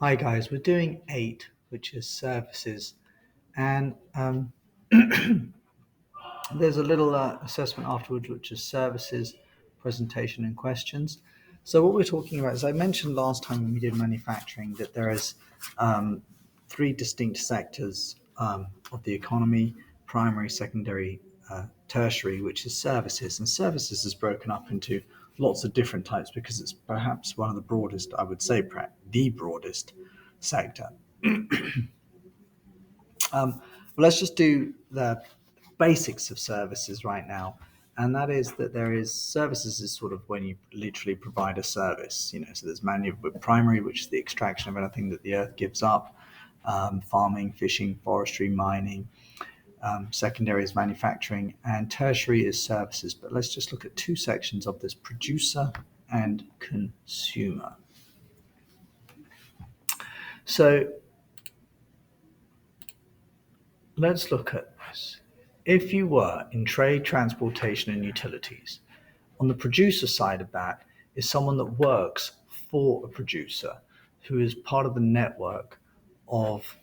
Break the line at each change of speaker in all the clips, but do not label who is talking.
Hi guys, we're doing 8, which is services, and there's a little assessment afterwards, which is services, presentation, and questions. So what we're talking about, as I mentioned last time when we did manufacturing, that there is um, three distinct sectors of the economy: primary, secondary, tertiary, which is services. And services is broken up into lots of different types because it's perhaps one of the broadest, I would say, the broadest sector. Well, let's just do the basics of services right now. And that is that there is services is sort of when you literally provide a service, so there's primary, which is the extraction of anything that the earth gives up, farming, fishing, forestry, mining. Secondary is manufacturing, and tertiary is services. But let's just look at two sections of this: producer and consumer. So let's look at this. If you were in trade, transportation, and utilities, on the producer side of that is someone that works for a producer who is part of the network of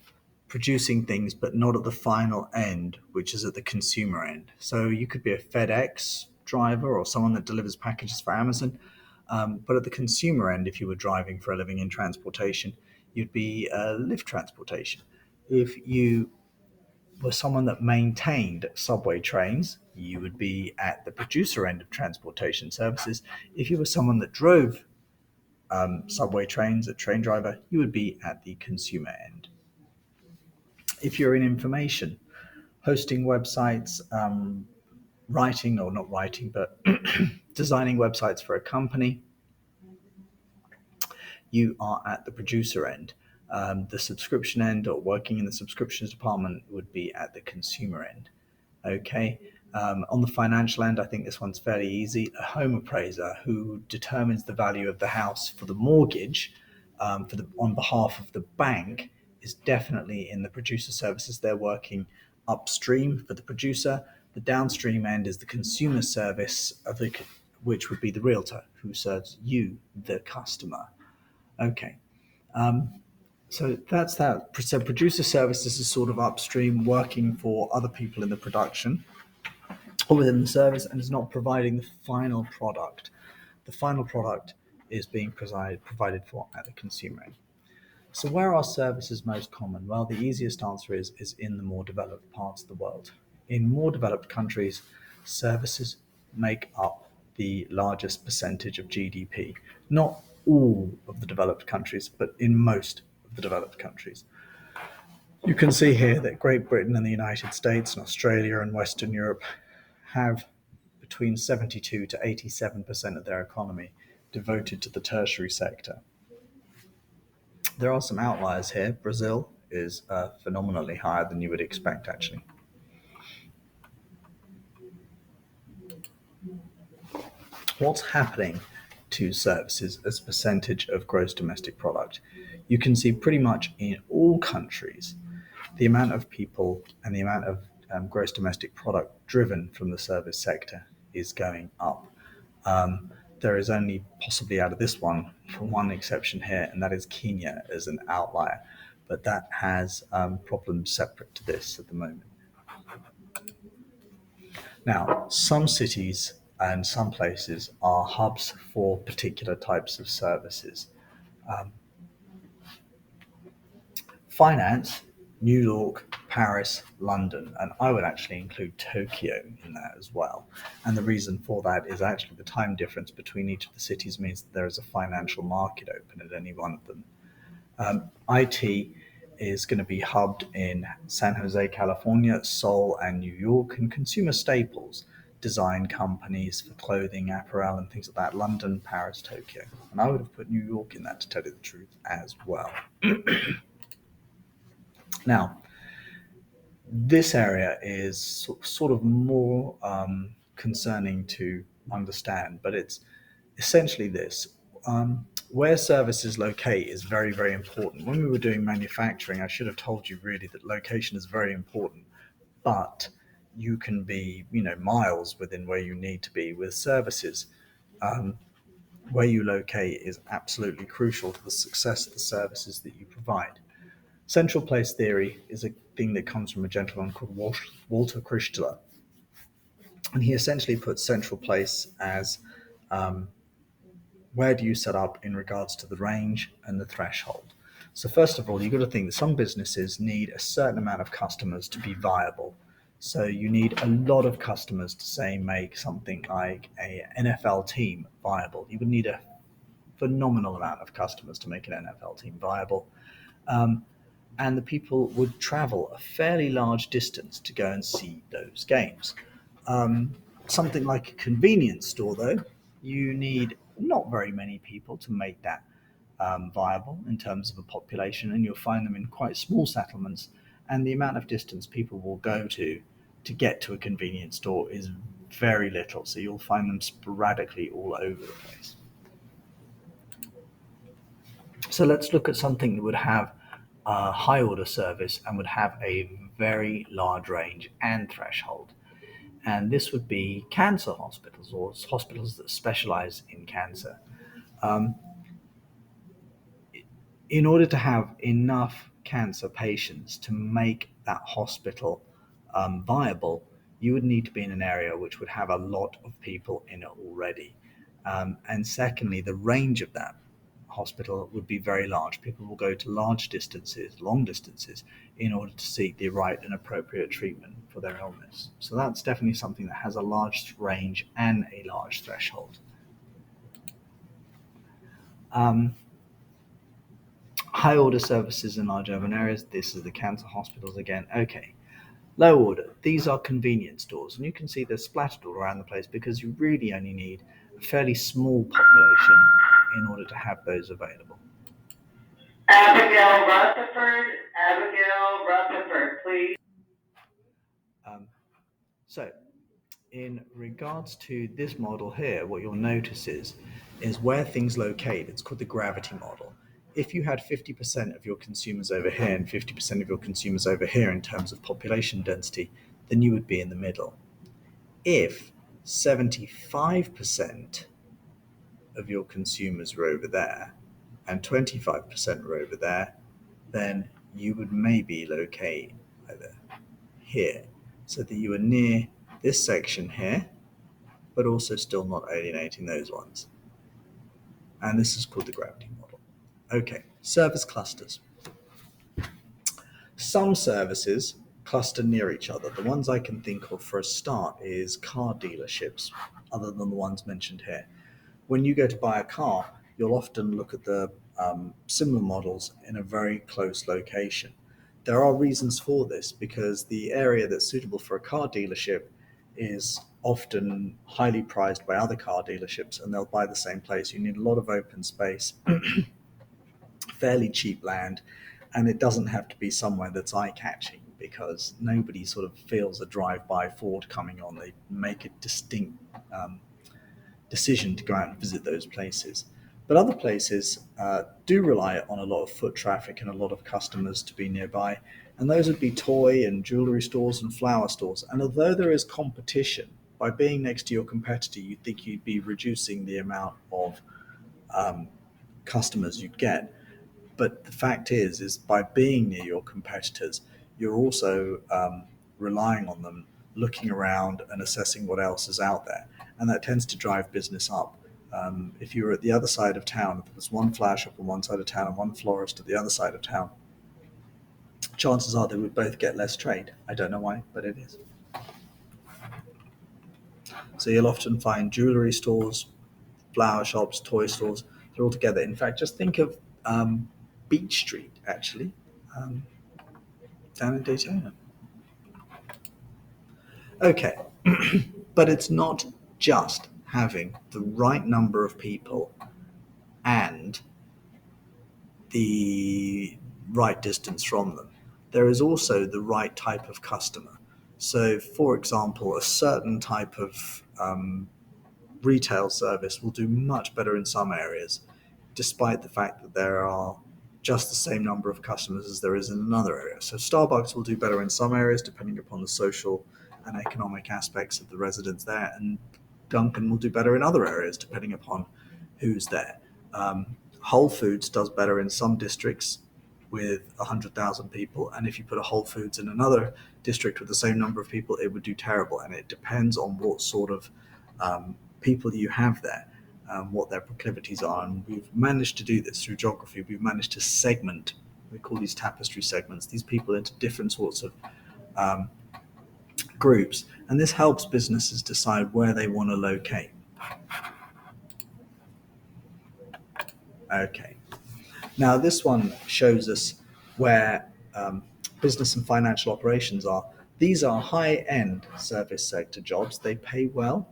producing things, but not at the final end, which is at the consumer end. So you could be a FedEx driver or someone that delivers packages for Amazon. But at the consumer end, if you were driving for a living in transportation, you'd be Lyft transportation. If you were someone that maintained subway trains, you would be at the producer end of transportation services. If you were someone that drove subway trains, a train driver, you would be at the consumer end. If you're in information, hosting websites, writing, or not writing, but designing websites for a company, you are at the producer end. The subscription end or working in the subscriptions department would be at the consumer end. Okay. On the financial end, I think this one's fairly easy. A home appraiser who determines the value of the house for the mortgage on behalf of the bank is definitely in the producer services. They're working upstream for the producer. The downstream end is the consumer service which would be the realtor who serves you, the customer. Okay. So that's that. So producer services is sort of upstream, working for other people in the production or within the service, and is not providing the final product. The final product is being provided for at the consumer end. So where are services most common? Well, the easiest answer is in the more developed parts of the world. In more developed countries, services make up the largest percentage of GDP. Not all of the developed countries, but in most of the developed countries. You can see here that Great Britain and the United States and Australia and Western Europe have between 72 to 87% of their economy devoted to the tertiary sector. There are some outliers here. Brazil is phenomenally higher than you would expect, actually. What's happening to services as a percentage of gross domestic product? You can see pretty much in all countries the amount of people and the amount of gross domestic product driven from the service sector is going up. There is only possibly out of this one exception here, and that is Kenya as an outlier, but that has problems separate to this at the moment. Now, some cities and some places are hubs for particular types of services. Finance, New York, Paris, London, and I would actually include Tokyo in that as well. And the reason for that is actually the time difference between each of the cities means that there is a financial market open at any one of them. IT is going to be hubbed in San Jose, California, Seoul, and New York, and consumer staples, design companies for clothing, apparel, and things like that, London, Paris, Tokyo. And I would have put New York in that, to tell you the truth, as well. Now, this area is sort of more concerning to understand, but it's essentially this. Where services locate is very, very important. When we were doing manufacturing, I should have told you really that location is very important, but you can be, miles within where you need to be. With services, where you locate is absolutely crucial to the success of the services that you provide. Central place theory is a thing that comes from a gentleman called Walter Christler, and he essentially puts central place as um, where do you set up in regards to the range and the threshold. So first of all, you've got to think that some businesses need a certain amount of customers to be viable. So you need a lot of customers to say make something like a NFL team viable. You would need a phenomenal amount of customers to make an NFL team viable. Um, and the people would travel a fairly large distance to go and see those games. Um, Something like a convenience store, though, you need not very many people to make that viable in terms of a population, and you'll find them in quite small settlements. And the amount of distance people will go to get to a convenience store is very little, so you'll find them sporadically all over the place. So let's look at something that would have a high order service and would have a very large range and threshold. And this would be cancer hospitals or hospitals that specialize in cancer. Um, in order to have enough cancer patients to make that hospital viable, you would need to be in an area which would have a lot of people in it already. And secondly, the range of that hospital would be very large. People will go to large distances, long distances, in order to seek the right and appropriate treatment for their illness. So that's definitely something that has a large range and a large threshold. Um, High order services in large urban areas. This is the cancer hospitals again. Okay. Low order. These are convenience stores, and you can see they're splattered all around the place because you really only need a fairly small population in order to have those available. Abigail Rutherford, please. Um, so, in regards to this model here, what you'll notice is where things locate. It's called the gravity model. If you had 50% of your consumers over here and 50% of your consumers over here in terms of population density, then you would be in the middle. If 75% of your consumers were over there and 25% were over there, then you would maybe locate either here so that you are near this section here, but also still not alienating those ones. And this is called the gravity model. Okay, service clusters. Some services cluster near each other. The ones I can think of for a start is car dealerships, other than the ones mentioned here. When you go to buy a car, you'll often look at the similar models in a very close location. There are reasons for this because the area that's suitable for a car dealership is often highly prized by other car dealerships and they'll buy the same place. You need a lot of open space, fairly cheap land, and it doesn't have to be somewhere that's eye-catching because nobody sort of feels a drive-by Ford coming on. They make a distinct decision to go out and visit those places. But other places do rely on a lot of foot traffic and a lot of customers to be nearby, and those would be toy and jewelry stores and flower stores. And although there is competition, by being next to your competitor, you'd think you'd be reducing the amount of um, customers you'd get. But the fact is by being near your competitors, you're also relying on them, looking around and assessing what else is out there. And that tends to drive business up. If you were at the other side of town, if there was one flower shop on one side of town and one florist at the other side of town, chances are they would both get less trade. I don't know why, but it is. So you'll often find jewelry stores, flower shops, toy stores, they're all together. In fact, just think of Beach Street, actually, um, down in Daytona. Okay, but it's not just having the right number of people and the right distance from them. There is also the right type of customer. So, for example, a certain type of retail service will do much better in some areas, despite the fact that there are just the same number of customers as there is in another area. So Starbucks will do better in some areas depending upon the social and economic aspects of the residents there, and Dunkin' will do better in other areas depending upon who's there. Whole Foods does better in some districts with 100,000 people, and if you put a Whole Foods in another district with the same number of people, it would do terrible. And it depends on what sort of people you have there, what their proclivities are. And we've managed to do this through geography. We've managed to segment, we call these tapestry segments, these people into different sorts of um, groups. And this helps businesses decide where they want to locate. Okay. Now, this one shows us where business and financial operations are. These are high-end service sector jobs. They pay well.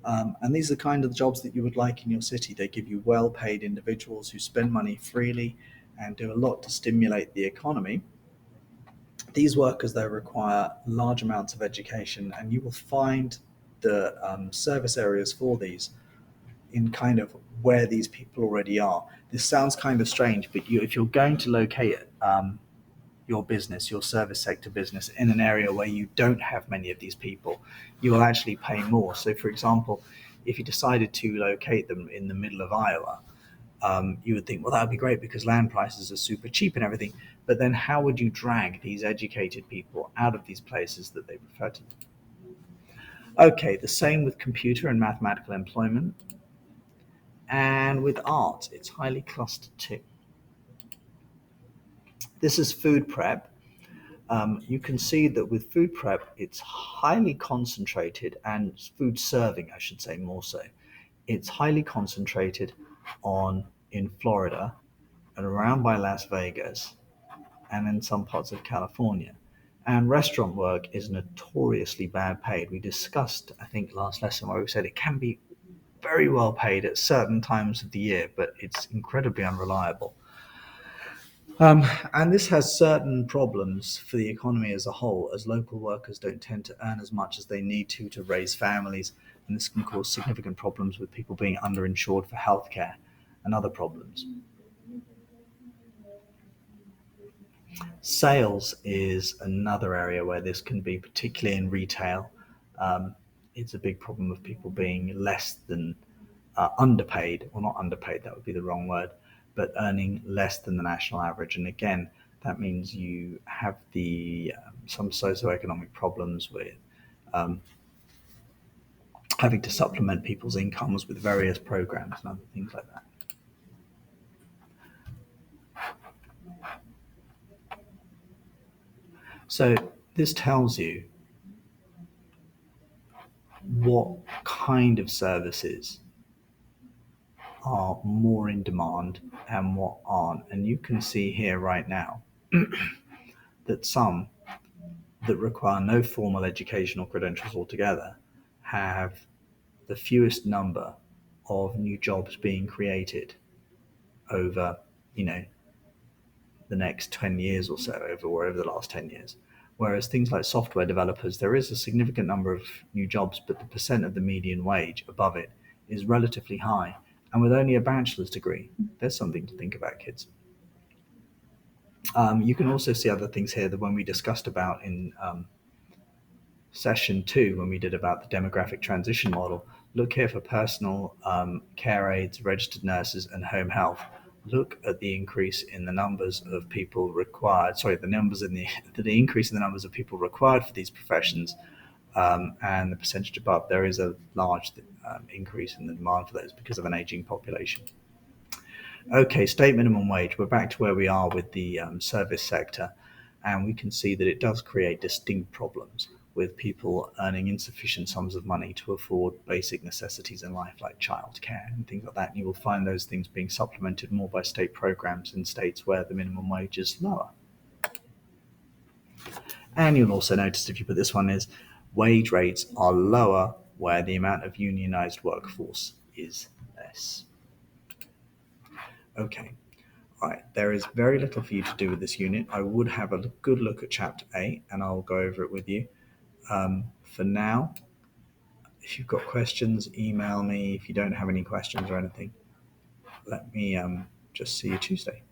And these are the kind of jobs that you would like in your city. They give you well-paid individuals who spend money freely and do a lot to stimulate the economy. These workers, though, require large amounts of education, and you will find the service areas for these in kind of where these people already are. This sounds kind of strange, but if you're going to locate your business, your service sector business, in an area where you don't have many of these people, you will actually pay more. So, for example, if you decided to locate them in the middle of Iowa, you would think, well, that would be great because land prices are super cheap and everything. But then how would you drag these educated people out of these places that they prefer to? Okay, the same with computer and mathematical employment. And with art, it's highly clustered too. This is food prep. You can see that with food prep, it's highly concentrated, and food serving, I should say more so. It's highly concentrated on in Florida and around by Las Vegas and in some parts of California. And restaurant work is notoriously bad paid. We discussed, I think, last lesson where we said it can be very well paid at certain times of the year, but it's incredibly unreliable. And this has certain problems for the economy as a whole, as local workers don't tend to earn as much as they need to raise families, and this can cause significant problems with people being underinsured for healthcare and other problems. Sales is another area where this can be, particularly in retail. Um, it's a big problem of people being less than underpaid, or not underpaid, that would be the wrong word, but earning less than the national average. And again, that means you have the some socioeconomic problems with um, having to supplement people's incomes with various programs and other things like that. So this tells you what kind of services are more in demand and what aren't. And you can see here right now that some that require no formal educational credentials altogether have the fewest number of new jobs being created over, you know, the next 10 years or so, over the last 10 years. Whereas things like software developers, there is a significant number of new jobs, but the percent of the median wage above it is relatively high. And with only a bachelor's degree, there's something to think about, kids. You can also see other things here that when we discussed about in session 2, when we did about the demographic transition model, look here for personal care aides, registered nurses, and home health. Look at the increase in the numbers of people required. Sorry, the increase in the numbers of people required for these professions, and the percentage above. There is a large increase in the demand for those because of an aging population. Okay, state minimum wage. We're back to where we are with the service sector, and we can see that it does create distinct problems with people earning insufficient sums of money to afford basic necessities in life like childcare and things like that. And you will find those things being supplemented more by state programs in states where the minimum wage is lower. And you'll also notice, if you put this one, is wage rates are lower where the amount of unionized workforce is less. Okay, all right, there is very little for you to do with this unit. I would have a good look at Chapter 8 and I'll go over it with you. For now, if you've got questions, email me. If you don't have any questions or anything, let me just see you Tuesday.